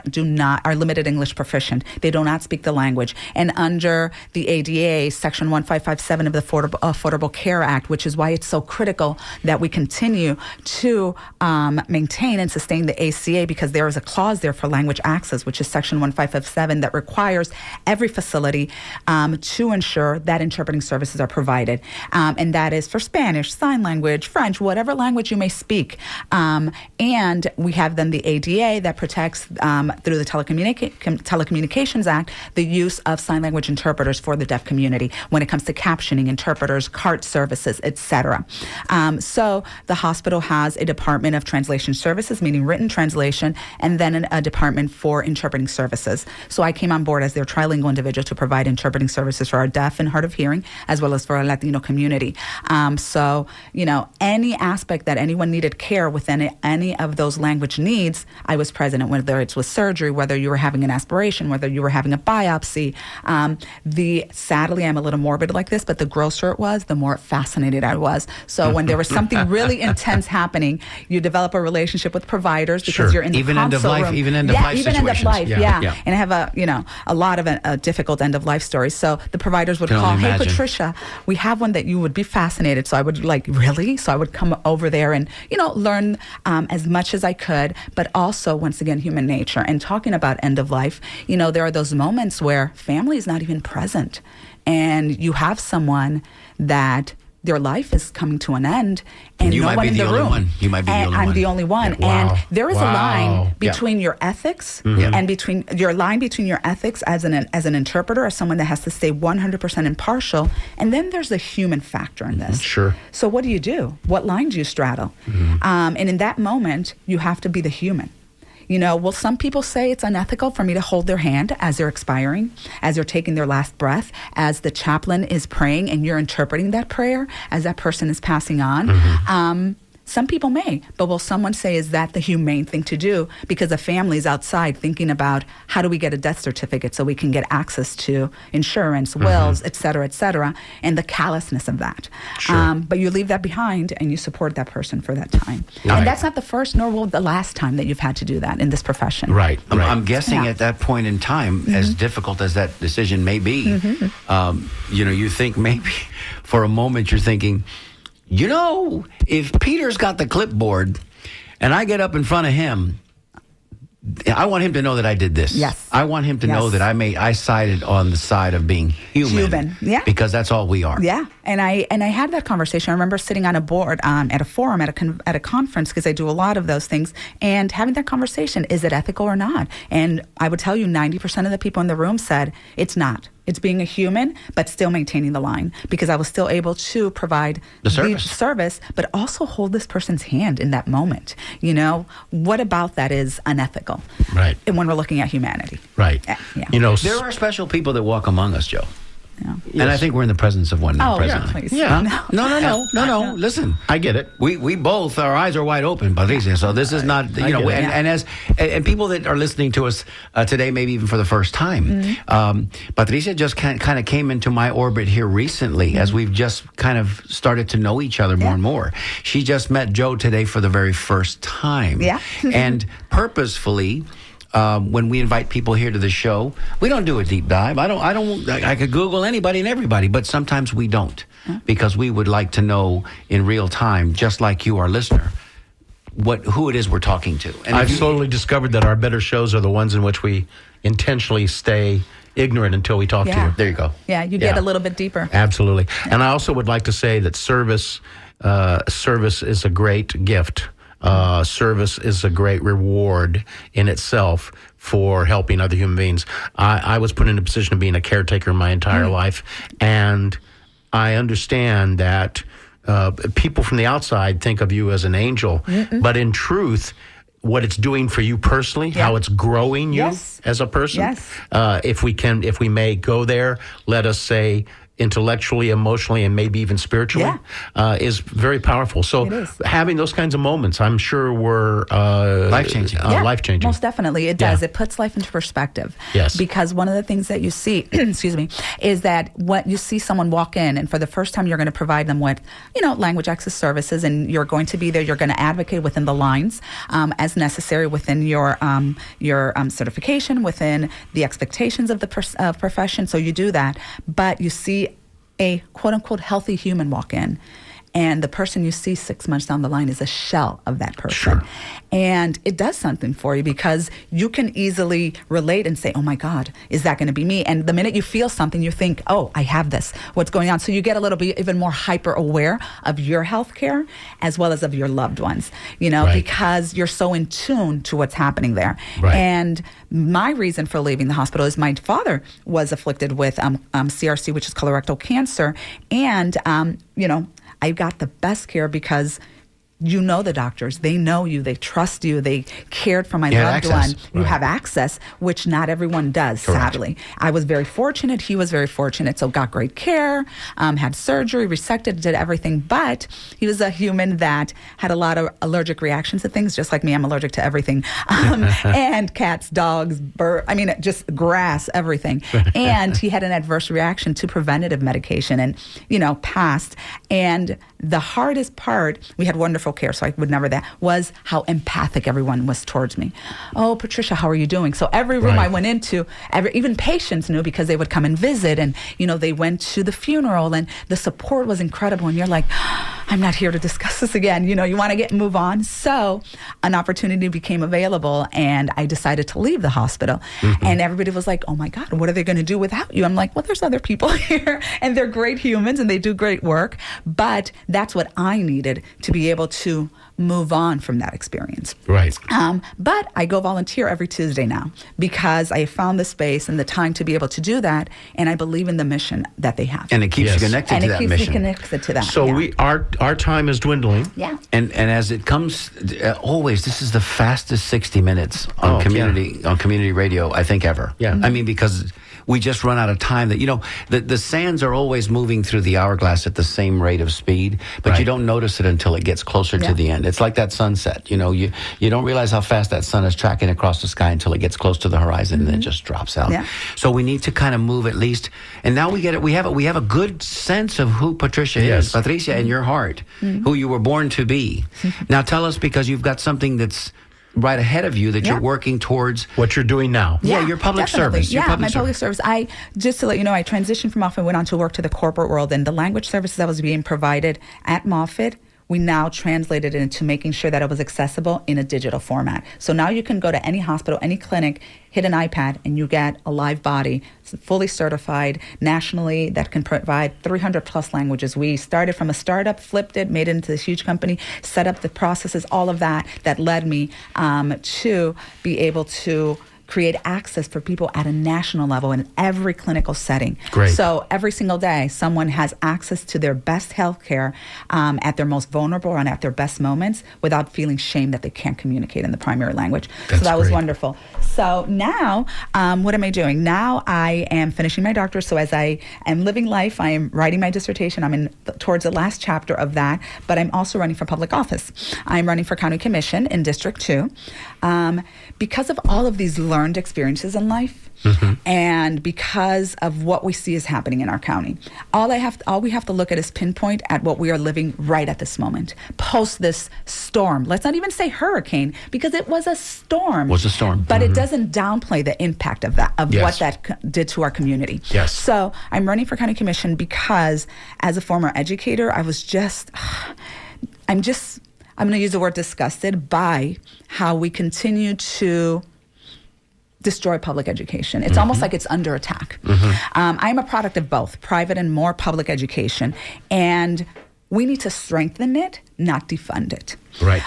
are limited English proficient. They do not speak the language. And under the ADA, Section 1557 of the Affordable Care Act, which is why it's so critical that we continue to maintain and sustain the ACA, because there is a clause there for language access, which is Section 1557, that requires every facility to ensure that interpreting services are provided. And that is for Spanish, sign language, French, whatever language you may speak. And we have then the ADA that protects, through the Telecommunications Act, the use of sign language interpreters for the deaf community when it comes to captioning, interpreters, CART services, etc. So the hospital has a department of translation services, meaning written translation, and then a department for interpreting services. So I came on board as their trilingual individual to provide interpreting services for our deaf and hard of hearing, as well as for our Latino community. So, any aspect that anyone needed care within any of those language needs, I was present, whether it was surgery, whether you were having an aspiration, whether you were having a biopsy. Sadly, I'm a little morbid like this, but the grosser it was, the more fascinated I was. So when there was something really intense happening, you develop a relationship with providers because you're in the consult room. Even end of life situations. Yeah. And I have a lot of difficult end of life stories. So the providers would call, hey, Patricia, we have one that you would be fascinated. So I would really? So I would come over there and, learn as much as I could, but also, once again, human nature. And talking about end of life, there are those moments where family is not even present, and you have someone that their life is coming to an end, and you no might one be in the the only room. one. You might be the only one. I'm the only one. Yeah. Wow. And there is a line Wow. between your ethics and between your ethics as an interpreter, as someone that has to stay 100% impartial, and then there's the human factor in this. Sure. So what do you do? What line do you straddle? And in that moment, you have to be the human. Some people say it's unethical for me to hold their hand as they're expiring, as they're taking their last breath, as the chaplain is praying and you're interpreting that prayer as that person is passing on. Some people may, but will someone say, is that the humane thing to do? Because the family's outside thinking about, how do we get a death certificate so we can get access to insurance, wills, et cetera, and the callousness of that. Sure. But you leave that behind and you support that person for that time. Right. And that's not the first nor will the last time that you've had to do that in this profession. Right. I'm guessing Yeah. at that point in time, as difficult as that decision may be, you think maybe for a moment you're thinking, if Peter's got the clipboard and I get up in front of him, I want him to know that I did this. Yes. I want him to know Yes. that I sided on the side of being human. Yeah. Because that's all we are. Yeah, and I had that conversation. I remember sitting on a board at a forum at a conference, because I do a lot of those things, and having that conversation: is it ethical or not? And I would tell you, 90% of the people in the room said it's not. It's being a human, but still maintaining the line, because I was still able to provide The service. but also hold this person's hand in that moment. What about that is unethical? Right. And when we're looking at humanity. Right. Yeah. There are special people that walk among us, Joe. Yeah. And I think we're in the presence of one now, Oh, yeah, presently. please. Yeah. No. Listen, I get it. we both, our eyes are wide open, Patricia. So this is not, I get it. and people that are listening to us today, maybe even for the first time, Patricia just kind of came into my orbit here recently as we've just kind of started to know each other more and more. She just met Joe today for the very first time. Yeah. And purposefully, when we invite people here to the show, we don't do a deep dive. I could Google anybody and everybody, but sometimes we don't because we would like to know in real time, just like you, our listener, who it is we're talking to. And I've slowly discovered that our better shows are the ones in which we intentionally stay ignorant until we talk to you. There you go. Yeah, you get a little bit deeper. Absolutely. And I also would like to say that service is a great gift. Service is a great reward in itself for helping other human beings. I was put in a position of being a caretaker my entire life, and I understand that people from the outside think of you as an angel, but in truth, what it's doing for you personally, how it's growing you as a person. Yes. If we may go there, let us say intellectually, emotionally, and maybe even spiritually, is very powerful. So having those kinds of moments, I'm sure were life-changing. Life-changing. Most definitely. It does. It puts life into perspective. Yes. Because one of the things that you see, excuse me, is that when you see someone walk in and for the first time you're going to provide them with, language access services, and you're going to be there, you're going to advocate within the lines as necessary within your certification, within the expectations of the profession. So you do that. But you see a quote-unquote healthy human walk in, and the person you see 6 months down the line is a shell of that person. Sure. And it does something for you because you can easily relate and say, oh my God, is that going to be me? And the minute you feel something, you think, oh, I have this. What's going on? So you get a little bit even more hyper aware of your health care as well as of your loved ones, because you're so in tune to what's happening there. Right. And my reason for leaving the hospital is my father was afflicted with CRC, which is colorectal cancer. And, I got the best care because the doctors, they know you, they trust you, they cared for my loved one. You have access, which not everyone does, sadly. I was very fortunate. He was very fortunate. So got great care, had surgery, resected, did everything. But he was a human that had a lot of allergic reactions to things, just like me. I'm allergic to everything. And cats, dogs, birds, just grass, everything. And he had an adverse reaction to preventative medication and, passed. And the hardest part, we had wonderful care, so I would never was how empathic everyone was towards me. Oh, Patricia, how are you doing? So every room I went into, even patients knew because they would come and visit, and they went to the funeral, and the support was incredible. And you're like, I'm not here to discuss this again. You want to move on. So an opportunity became available, and I decided to leave the hospital. And everybody was like, oh my God, what are they going to do without you? I'm like, well, there's other people here, and they're great humans, and they do great work. But that's what I needed to be able to move on from that experience. Right. But I go volunteer every Tuesday now because I found the space and the time to be able to do that, and I believe in the mission that they have. And it keeps you connected to that mission. And it keeps me connected to that. So our time is dwindling. Yeah. And as it comes, always, this is the fastest 60 minutes on community radio, I think, ever. Yeah. Because we just run out of time. That the sands are always moving through the hourglass at the same rate of speed, but you don't notice it until it gets closer to the end. It's like that sunset. You don't realize how fast that sun is tracking across the sky until it gets close to the horizon and then it just drops out. Yeah. So we need to kind of move at least. And now we get it. We have a good sense of who Patricia is, Patricia, in your heart, who you were born to be. Now tell us, because you've got something that's right ahead of you that you're working towards. What you're doing now. Yeah, your public service. Public service. Just to let you know, I transitioned from Moffitt, went on to work to the corporate world, and the language services that was being provided at Moffitt, we now translated it into making sure that it was accessible in a digital format. So now you can go to any hospital, any clinic, hit an iPad, and you get a live body, fully certified nationally, that can provide 300 plus languages. We started from a startup, flipped it, made it into this huge company, set up the processes, all of that led me to be able to create access for people at a national level in every clinical setting. Great. So every single day, someone has access to their best health care at their most vulnerable and at their best moments without feeling shame that they can't communicate in the primary language. That's so that was great. wonderful. So now, what am I doing? Now I am finishing my doctorate. So as I am living life, I am writing my dissertation. I'm towards the last chapter of that, but I'm also running for public office. I'm running for county commission in District 2. Because of all of these learned experiences in life, and because of what we see is happening in our county, all we have to look at is pinpoint at what we are living right at this moment, post this storm. Let's not even say hurricane, because it was a storm. Was a storm. But it doesn't downplay the impact of that, of Yes. what that did to our community. Yes. So I'm running for county commission because, as a former educator, I was just, I'm going to use the word disgusted by how we continue to destroy public education. It's almost like it's under attack. I'm a product of both private and more public education, and we need to strengthen it, not defund it. Right.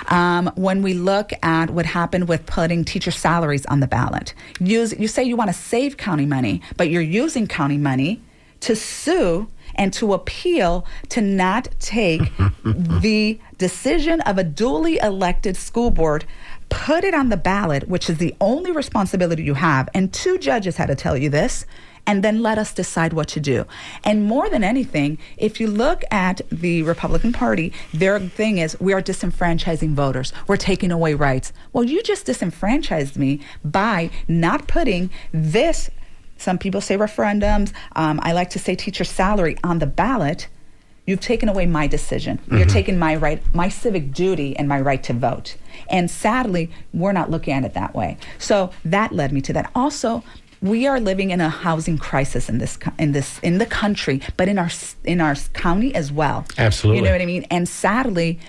When we look at what happened with putting teacher salaries on the ballot, you say you want to save county money, but you're using county money to sue and to appeal to not take the decision of a duly elected school board, put it on the ballot, which is the only responsibility you have. And 2 judges had to tell you this, and then let us decide what to do. And more than anything, if you look at the Republican Party, their thing is, we are disenfranchising voters. We're taking away rights. Well, you just disenfranchised me by not putting this, some people say referendums, I like to say teacher salary, on the ballot. You've taken away my decision. You're taking my right, my civic duty, and my right to vote. And sadly, we're not looking at it that way. So that led me to that. Also, we are living in a housing crisis in the country, but in our county as well. Absolutely. You know what I mean? And sadly,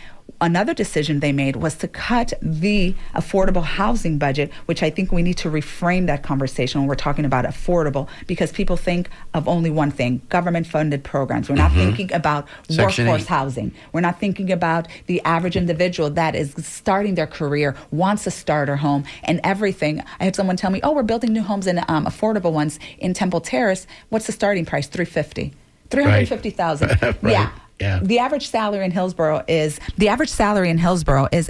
another decision they made was to cut the affordable housing budget, which I think we need to reframe that conversation when we're talking about affordable, because people think of only one thing, government-funded programs. We're not thinking about Section workforce 8. housing. We're not thinking about the average individual that is starting their career, wants a starter home, and everything. I had someone tell me, we're building new homes in affordable ones in Temple Terrace. What's the starting price? $350,000. Right. Yeah. Yeah. The average salary in Hillsborough is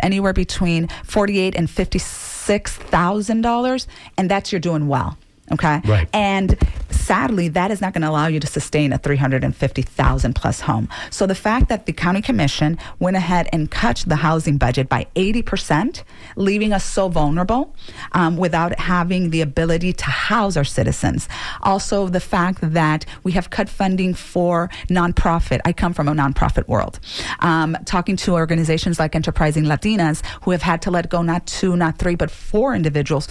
anywhere between $48,000 and $56,000, and that's you're doing well. Okay. Right. And sadly, that is not going to allow you to sustain a $350,000 plus home. So the fact that the county commission went ahead and cut the housing budget by 80%, leaving us so vulnerable without having the ability to house our citizens. Also, the fact that we have cut funding for nonprofit. I come from a nonprofit world. Talking to organizations like Enterprising Latinas, who have had to let go not 2, not 3, but 4 individuals,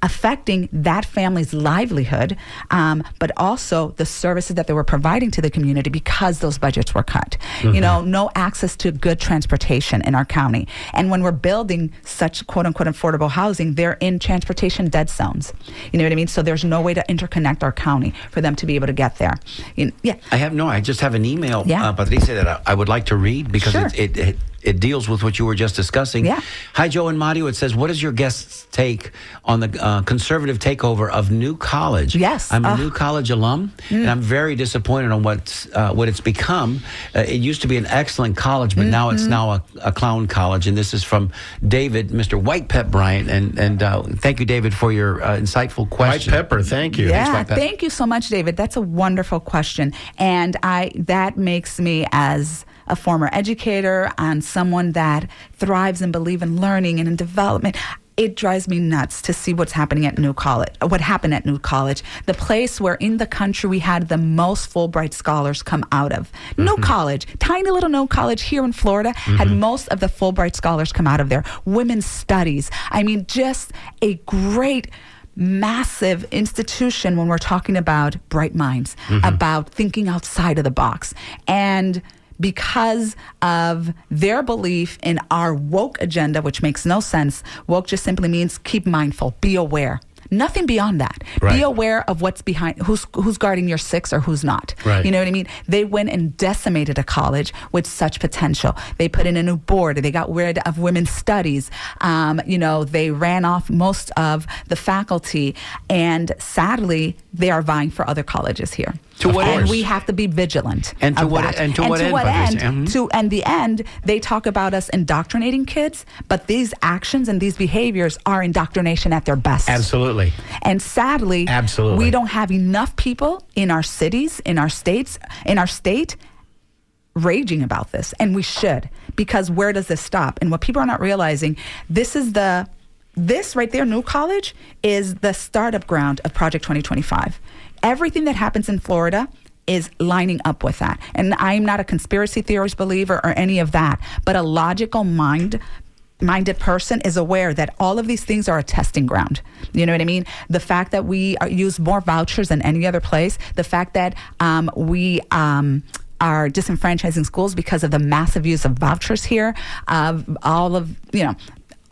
affecting that family's livelihood, but also the services that they were providing to the community because those budgets were cut. You know, no access to good transportation in our county. And when we're building such quote-unquote affordable housing, they're in transportation dead zones. You know what I mean? So there's no way to interconnect our county for them to be able to get there. Yeah. I just have an email, Yeah. Patricia, that I would like to read because Sure. it deals with what you were just discussing. Yeah. Hi, Joe and Mario. It says, what is your guest's take on the conservative takeover of New College? Yes. I'm a New College alum, and I'm very disappointed on what it's become. It used to be an excellent college, but now it's now a clown college. And this is from David, Mr. White Pep Bryant. And thank you, David, for your insightful White question. pepper, thank you. Yeah, White Pep. thank you so much, David. That's a wonderful question. And that makes me, as a former educator and someone that thrives and believes in learning and in development, it drives me nuts to see what's happening at New College, what happened at New College, the place where in the country we had the most Fulbright scholars come out of. New College, tiny little New College here in Florida, had most of the Fulbright scholars come out of there. Women's studies. I mean, just a great, massive institution when we're talking about bright minds, about thinking outside of the box. And because of their belief in our woke agenda, which makes no sense, woke just simply means keep mindful, be aware. Nothing beyond that. Right. Be aware of what's behind, who's guarding your six or who's not. Right. You know what I mean? They went and decimated a college with such potential. They put in a new board. They got rid of women's studies. They ran off most of the faculty, and sadly, they are vying for other colleges here. And we have to be vigilant. And to of what that. and to what end? To the end, they talk about us indoctrinating kids, but these actions and these behaviors are indoctrination at their best. Absolutely. And sadly, Absolutely. we don't have enough people in our cities, in our states, in our state raging about this. And we should, because where does this stop? And what people are not realizing, this right there, New College, is the startup ground of Project 2025. Everything that happens in Florida is lining up with that. And I'm not a conspiracy theorist believer or any of that, but a logical minded person is aware that all of these things are a testing ground. You know what I mean? The fact that we use more vouchers than any other place, the fact that we are disenfranchising schools because of the massive use of vouchers here,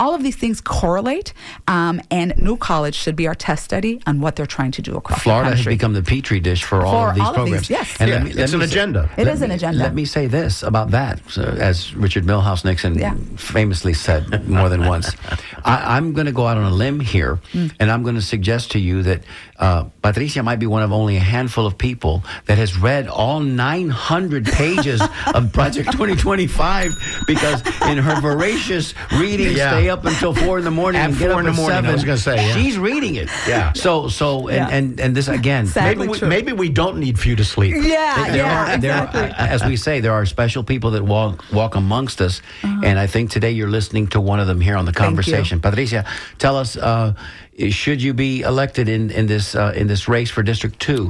all of these things correlate, and New College should be our test study on what they're trying to do across Florida the country. has become the petri dish for all of these programs. Yes. And It's an agenda. It is an agenda. Let me say this about that, so, as Richard Milhouse Nixon famously said more than once. I'm going to go out on a limb here, and I'm going to suggest to you that Patricia might be one of only a handful of people that has read all 900 pages of Project 2025, because in her voracious reading, stay up until 4 in the morning At and get 4 up in the at morning, 7. I was gonna say, yeah. She's reading it. Yeah. And this again. Sadly true. Maybe we don't need for you to sleep. As we say, there are special people that walk amongst us, and I think today you're listening to one of them here on the conversation. Patricia, tell us, should you be elected in this race for District 2,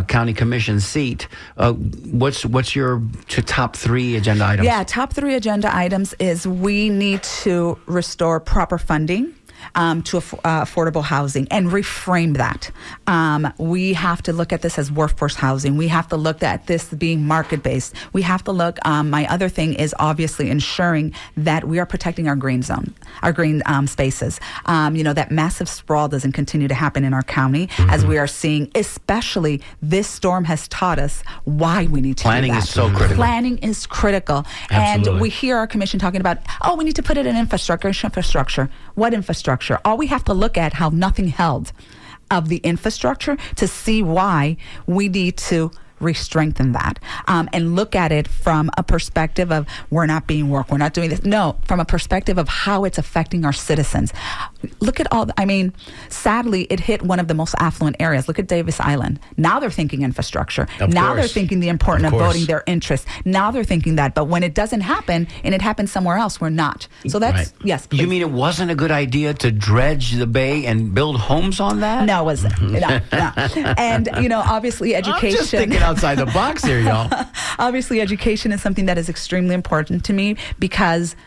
County Commission seat? What's your top 3 agenda items? Yeah, top 3 agenda items is we need to restore proper funding to affordable housing and reframe that. We have to look at this as workforce housing. We have to look at this being market-based. We have to look, my other thing is obviously ensuring that we are protecting our green zone, our green spaces. That massive sprawl doesn't continue to happen in our county, as we are seeing, especially this storm has taught us why we need to Planning do that. is so critical. Planning is critical. Absolutely. And we hear our commission talking about, we need to put it in infrastructure. What infrastructure? All we have to look at how nothing held of the infrastructure to see why we need to re-strengthen that, and look at it from a perspective of we're not being worked, we're not doing this. No, from a perspective of how it's affecting our citizens. Look at sadly, it hit one of the most affluent areas. Look at Davis Island. Now they're thinking infrastructure. Now they're thinking the importance of voting their interests. Now they're thinking that. But when it doesn't happen and it happens somewhere else, we're not. So that's, yes, please. You mean it wasn't a good idea to dredge the bay and build homes on that? No, it wasn't. No. And, obviously education. I'm just thinking outside the box here, y'all. Obviously, education is something that is extremely important to me, because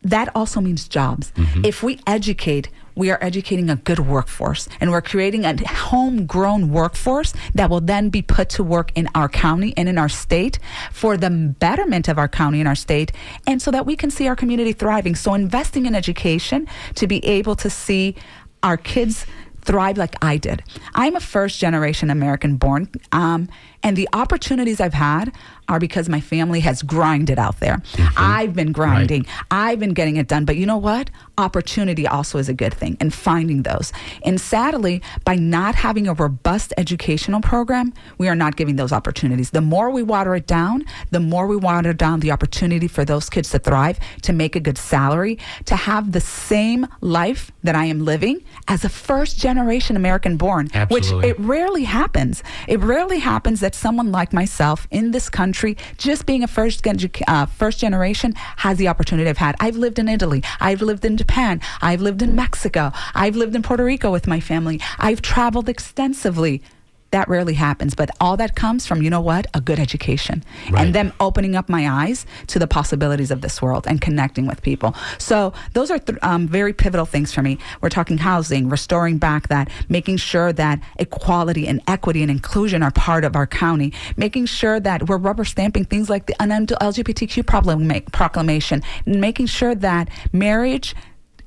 that also means jobs. If we educate, we are educating a good workforce, and we're creating a homegrown workforce that will then be put to work in our county and in our state for the betterment of our county and our state, and so that we can see our community thriving. So investing in education to be able to see our kids thrive like I did. I'm a first-generation American born, and the opportunities I've had are because my family has grinded out there. I've been grinding. I've been getting it done. But you know what? Opportunity also is a good thing, and finding those. And sadly, by not having a robust educational program, we are not giving those opportunities. The more we water it down, the more we water down the opportunity for those kids to thrive, to make a good salary, to have the same life that I am living as a first-generation American born, which it rarely happens. It rarely happens that someone like myself in this country, just being a first generation, has the opportunity I've had. I've lived in Italy. I've lived in Japan. I've lived in Mexico. I've lived in Puerto Rico with my family. I've traveled extensively. That rarely happens, but all that comes from, a good education, and them opening up my eyes to the possibilities of this world and connecting with people. So those are very pivotal things for me. We're talking housing, restoring back that, making sure that equality and equity and inclusion are part of our county, making sure that we're rubber stamping things like the LGBTQ proclamation, making sure that marriage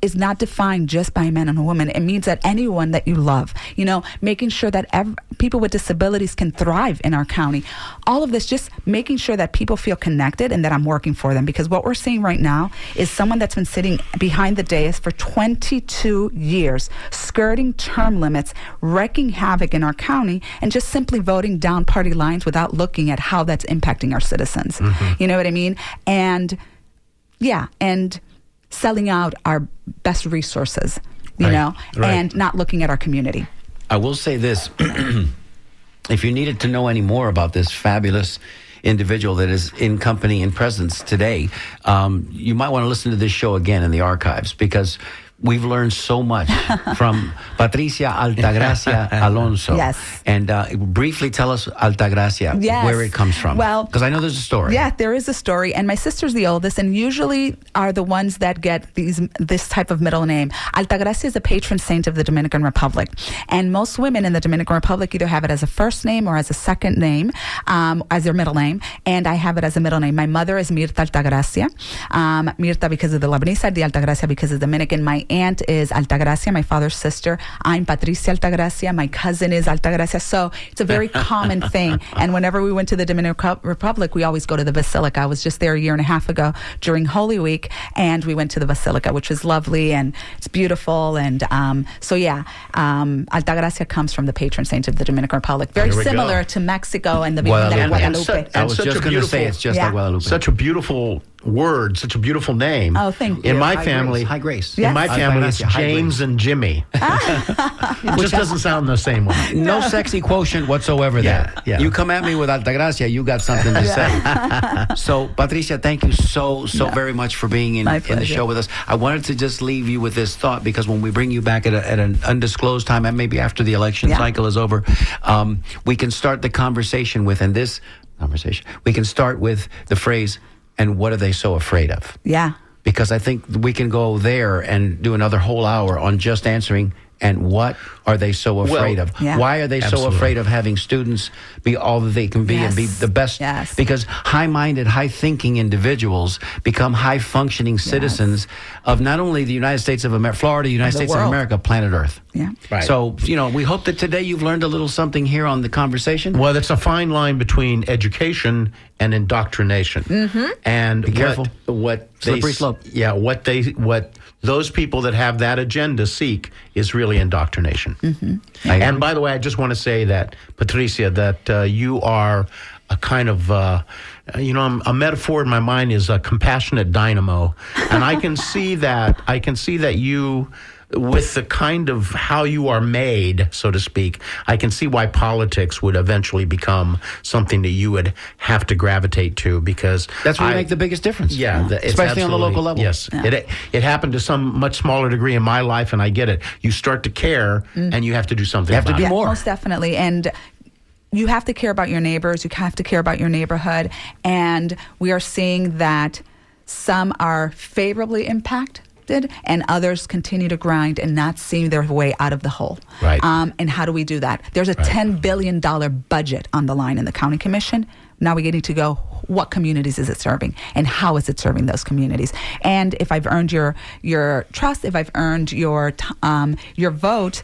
is not defined just by men and women. It means that anyone that you love, making sure that people with disabilities can thrive in our county. All of this, just making sure that people feel connected and that I'm working for them. Because what we're seeing right now is someone that's been sitting behind the dais for 22 years, skirting term limits, wreaking havoc in our county, and just simply voting down party lines without looking at how that's impacting our citizens. You know what I mean? And selling out our best resources, and not looking at our community. I will say this. If you needed to know any more about this fabulous individual that is in company and presence today, you might want to listen to this show again in the archives, because we've learned so much from Patricia Altagracia Alonso. Yes. And briefly tell us, Altagracia, Yes. where it comes from. Well, because I know there's a story. Yeah, there is a story. And my sister's the oldest, and usually are the ones that get this type of middle name. Altagracia is a patron saint of the Dominican Republic. And most women in the Dominican Republic either have it as a first name or as a second name, as their middle name. And I have it as a middle name. My mother is Mirta Altagracia. Mirta because of the Lebanese side, the Altagracia because of the Dominican. My aunt is Altagracia, my father's sister. I'm Patricia Altagracia. My cousin is Altagracia. So it's a very common thing. And whenever we went to the Dominican Republic, we always go to the Basilica. I was just there a year and a half ago during Holy Week, and we went to the Basilica, which is lovely and it's beautiful. And Altagracia comes from the patron saint of the Dominican Republic. Very similar to Mexico and the Virgen de Guadalupe. I was just going to say it's just like Guadalupe. Such a beautiful word, such a beautiful name. Oh, thank you. In my High family, Grace. High Grace. In my family, it's High James Grace. and Jimmy. It just doesn't sound the same way. No sexy quotient whatsoever there. Yeah. You come at me with Altagracia, you got something to say. So, Patricia, thank you so very much for being in the show with us. I wanted to just leave you with this thought, because when we bring you back at an undisclosed time, and maybe after the election cycle is over, we can start the conversation with, we can start with the phrase, and what are they so afraid of? Yeah. Because I think we can go there and do another whole hour on just answering, and what are they so afraid of? Yeah. Why are they so Absolutely. afraid of having students be all that they can be and be the best? Yes. Because high-minded, high-thinking individuals become high-functioning citizens of not only the United States of America, Florida, United The States of world. America, planet Earth. Yeah. Right. So, we hope that today you've learned a little something here on the conversation. Well, it's a fine line between education and indoctrination. And Be careful. What Slippery slope. Yeah, what those people that have that agenda seek is really indoctrination. And by the way, I just want to say that, Patricia, that you are a kind of, a metaphor in my mind is a compassionate dynamo. And I can see that. I can see that you, with the kind of how you are made, so to speak, I can see why politics would eventually become something that you would have to gravitate to, because That's where you make the biggest difference. Yeah, it's especially on the absolutely- local level. Yes, it happened to some much smaller degree in my life, and I get it. You start to care, and you have to do something. You have to about do it. more. Most definitely. And you have to care about your neighbors. You have to care about your neighborhood. And we are seeing that some are favorably impacted and others continue to grind and not see their way out of the hole. Right. And how do we do that? There's a $10 billion budget on the line in the county commission. Now we're getting to go, what communities is it serving and how is it serving those communities? And if I've earned your trust, if I've earned your vote,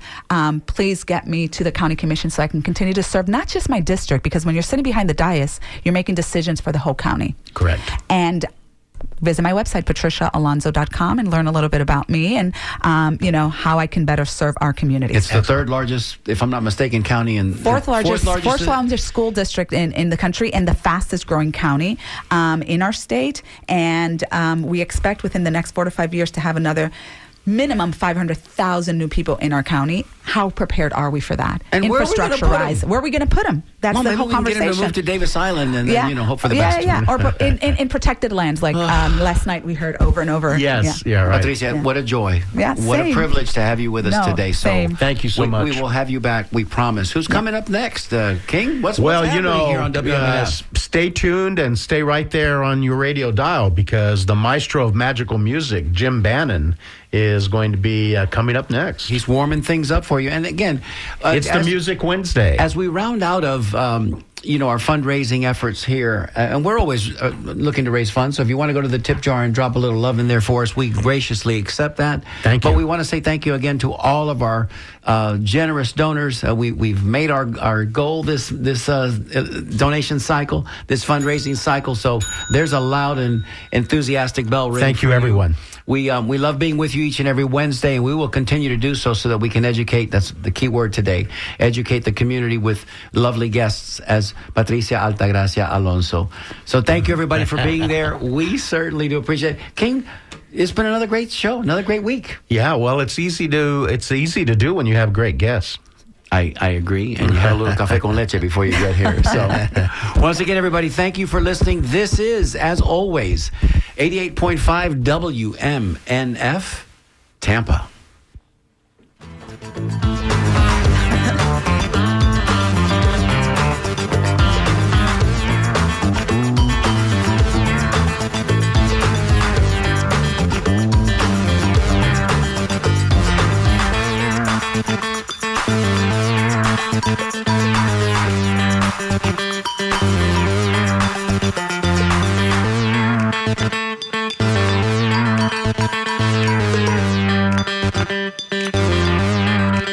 please get me to the county commission so I can continue to serve not just my district, because when you're sitting behind the dais, you're making decisions for the whole county. Correct. And visit my website, patriciaalonso.com, and learn a little bit about me and, how I can better serve our communities. It's the third largest, if I'm not mistaken, county and Fourth largest school district in the country, and the fastest growing county in our state. And we expect within the next 4 to 5 years to have another minimum 500,000 new people in our county. How prepared are we for that? And where are we gonna infrastructure put 'em? rise. Where are we going to put them? That's the maybe whole we can get conversation. him to move to Davis Island and then, hope for the best. Yeah, or in protected lands, like last night we heard over and over. Yes, yeah, right. Patricia, what a joy. Yeah, what a same. privilege to have you with us No, today. So same. Thank you so much. We will have you back, we promise. Who's coming up next? King? What's Well, happening here on WMNF? stay tuned and stay right there on your radio dial, because the maestro of magical music, Jim Bannon, is going to be coming up next. He's warming things up for you. And again, It's the Music Wednesday. As we round out of our fundraising efforts here. And we're always looking to raise funds. So if you want to go to the tip jar and drop a little love in there for us, we graciously accept that. Thank you. But we want to say thank you again to all of our generous donors. We've made our goal this donation cycle, this fundraising cycle. So there's a loud and enthusiastic bell ring. Thank you, everyone. We love being with you each and every Wednesday, and we will continue to do so that we can educate. That's the key word today. Educate the community with lovely guests as Patricia Altagracia Alonso. So thank you, everybody, for being there. We certainly do appreciate it. King, it's been another great show, another great week. Yeah, well, it's easy to do when you have great guests. I agree. And you had a little café con leche before you get here. So once again, everybody, thank you for listening. This is, as always, 88.5 WMNF, Tampa.